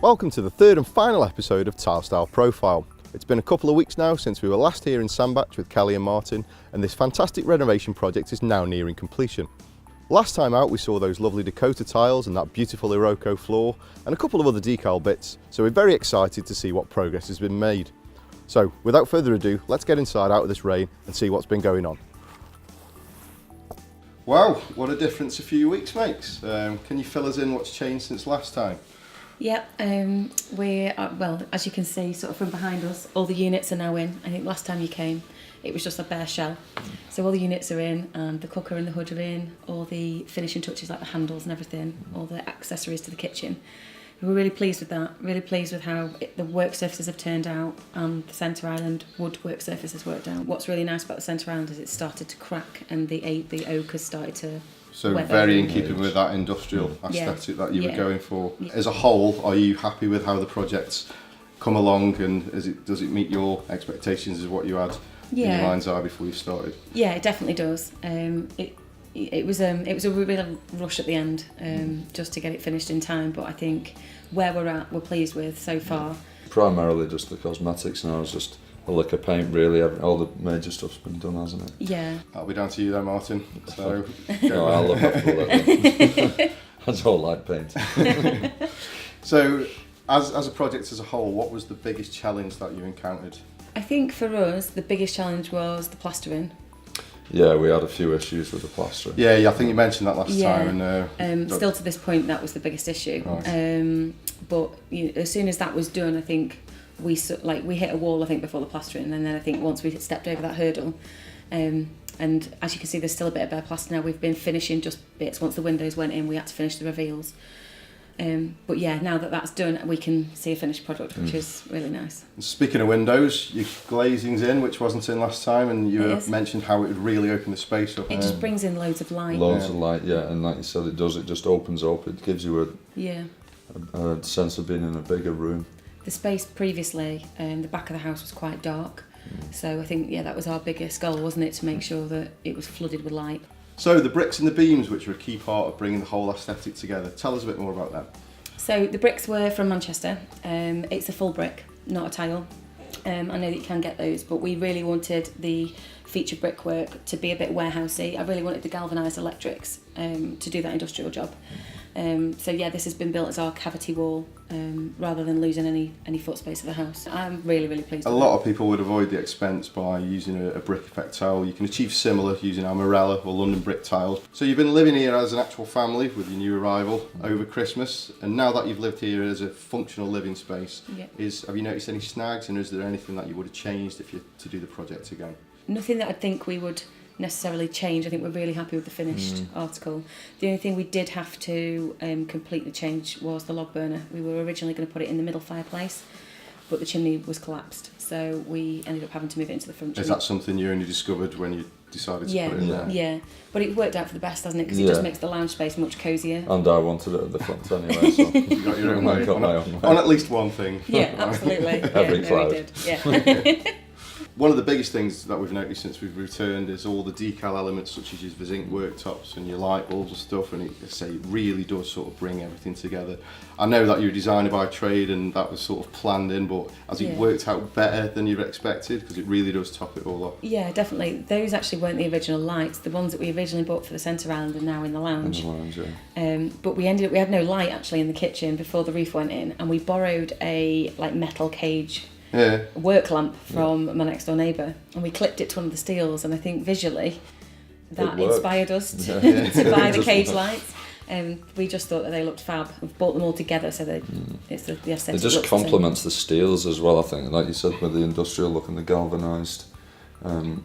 Welcome to the third and final episode of Tile Style Profile. It's been a couple of weeks now since we were last here in Sandbach with Kelly and Martin, and this fantastic renovation project is now nearing completion. Last time out we saw those lovely Dakota tiles and that beautiful Iroko floor and a couple of other decal bits, so we're very excited to see what progress has been made. So without further ado, let's get inside out of this rain and see what's been going on. Wow, what a difference a few weeks makes. Can you fill us in what's changed since last time? Yep, we are, well, as you can see sort of from behind us, all the units are now in. I think last time you came it was just a bare shell. So all the units are in, and the cooker and the hood are in, all the finishing touches like the handles and everything, all the accessories to the kitchen. We were really pleased with that, really pleased with how the work surfaces have turned out and the centre island wood work surface has worked out. What's really nice about the centre island is it started to crack and the oak has started to So very in keeping with that industrial aesthetic that you were going for. Yeah. As a whole, are you happy with how the project's come along, and does it meet your expectations as what you had in your mind's eye before you started? Yeah, it definitely does. It was a real rush at the end just to get it finished in time, but I think where we're at, we're pleased with so far. Primarily just the cosmetics now, it's just a lick of paint really, all the major stuff's been done, hasn't it? Yeah. That'll be down to you then, Martin. So, no, I'll look after that. I don't like paint. So, as a project as a whole, what was the biggest challenge that you encountered? I think for us, the biggest challenge was the plastering. Yeah, we had a few issues with the plastering. Yeah, I think you mentioned that last time. And still to this point, that was the biggest issue. Right. But as soon as that was done, I think we hit a wall, I think, before the plastering, and then I think once we stepped over that hurdle, and as you can see, there's still a bit of bare plaster now. We've been finishing just bits. Once the windows went in, we had to finish the reveals. But yeah, now that that's done, we can see a finished product, which is really nice. Speaking of windows, your glazing's in, which wasn't in last time, and you mentioned how it would really open the space up. It just brings in loads of light. Loads of light, yeah, and like you said, it just opens up. It gives you a sense of being in a bigger room. The space previously, the back of the house was quite dark, so I think that was our biggest goal, wasn't it, to make sure that it was flooded with light. So the bricks and the beams, which are a key part of bringing the whole aesthetic together, tell us a bit more about that. So the bricks were from Manchester. It's a full brick, not a tile. I know that you can get those, but we really wanted the featured brickwork to be a bit warehousey. I really wanted the galvanised electrics to do that industrial job. So yeah, this has been built as our cavity wall rather than losing any foot space of the house. I'm really, really pleased. A lot of people would avoid the expense by using a brick effect tile. You can achieve similar using our Morella or London brick tiles. So you've been living here as an actual family with your new arrival over Christmas, and now that you've lived here as a functional living space, have you noticed any snags, and is there anything that you would have changed if you to do the project again? Nothing that I think we would necessarily change. I think we're really happy with the finished article. The only thing we did have to completely change was the log burner. We were originally going to put it in the middle fireplace, but the chimney was collapsed, so we ended up having to move it into the front chimney. Is that something you only discovered when you decided to put it in there? Yeah, but it worked out for the best, hasn't it? Because it just makes the lounge space much cosier. And I wanted it at the front anyway, so You got your own way. On at least one thing. Yeah, absolutely. Every cloud. We did. Yeah. One of the biggest things that we've noticed since we've returned is all the decal elements, such as your zinc worktops and your light bulbs and stuff, and it really does sort of bring everything together. I know that you're a designer by trade and that was sort of planned in, but has it worked out better than you've expected? Because it really does top it all up. Yeah, definitely. Those actually weren't the original lights. The ones that we originally bought for the centre island are now in the lounge. But we had no light actually in the kitchen before the roof went in, and we borrowed a metal cage work lamp from my next door neighbour, and we clipped it to one of the steels, and I think visually that inspired us to buy the cage lights. We just thought that they looked fab. We've bought them all together, so it's the aesthetic. It just complements the steels as well, I think. Like you said, with the industrial look and the galvanised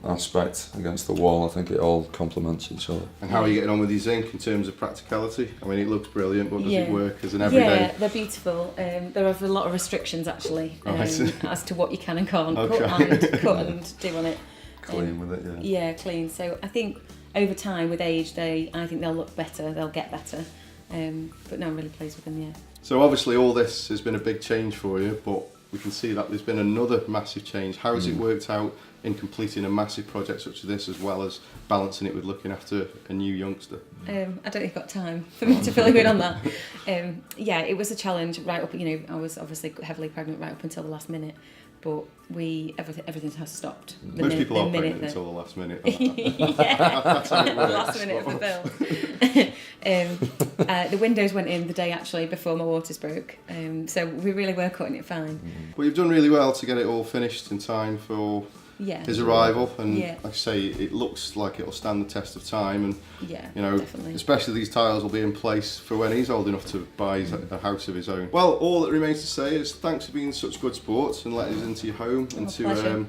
aspect against the wall, I think it all complements each other. And how are you getting on with your zinc in terms of practicality? I mean, it looks brilliant, but does it work as an everyday? Yeah, they're beautiful. There are a lot of restrictions actually as to what you can and can't cut and do on it. Clean with it, Yeah, clean. So I think over time, with age, I think they'll look better, they'll get better. But no, I'm really pleased with them, So obviously all this has been a big change for you, but we can see that there's been another massive change. How has it worked out in completing a massive project such as this, as well as balancing it with looking after a new youngster? I don't think I've got time for me to fill you in on that. Yeah, it was a challenge right up, you know, I was obviously heavily pregnant right up until the last minute, but everything has stopped. Most people are pregnant until the last minute. Yeah, That's how it the works. last minute of the bill. The windows went in the day actually before my waters broke, so we really were cutting it fine. Well, you've done really well to get it all finished in time for his arrival, and like I say, it looks like it'll stand the test of time, and you know, definitely. especially these tiles will be in place for when he's old enough to buy a house of his own. Well, all that remains to say is thanks for being such good sports and letting us into your home and to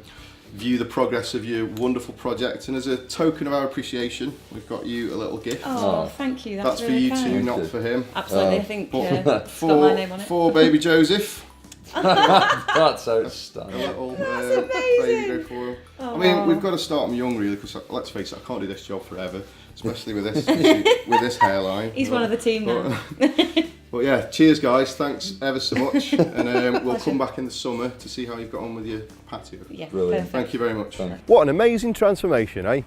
view the progress of your wonderful project. And as a token of our appreciation, we've got you a little gift. Oh, thank you. That's for really you kind. too, not for him. Absolutely, I think it's for, got my name on it. for baby Joseph. That's outstanding. A little That's baby amazing. for him. I mean, we've got to start him young, really, because let's face it, I can't do this job forever, especially with this hairline. He's one of the team now. But yeah, cheers guys, thanks ever so much, and we'll come back in the summer to see how you've got on with your patio. Yeah, Brilliant. perfect. Thank you very much. What an amazing transformation, eh?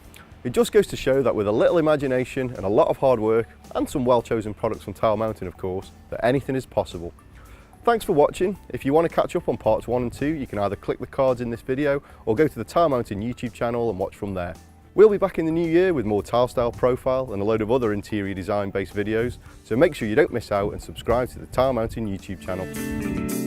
It just goes to show that with a little imagination and a lot of hard work, and some well-chosen products from Tile Mountain of course, that anything is possible. Thanks for watching. If you want to catch up on parts 1 and 2, you can either click the cards in this video or go to the Tile Mountain YouTube channel and watch from there. We'll be back in the new year with more Tile Style Profile and a load of other interior design based videos, so make sure you don't miss out and subscribe to the Tile Mountain YouTube channel.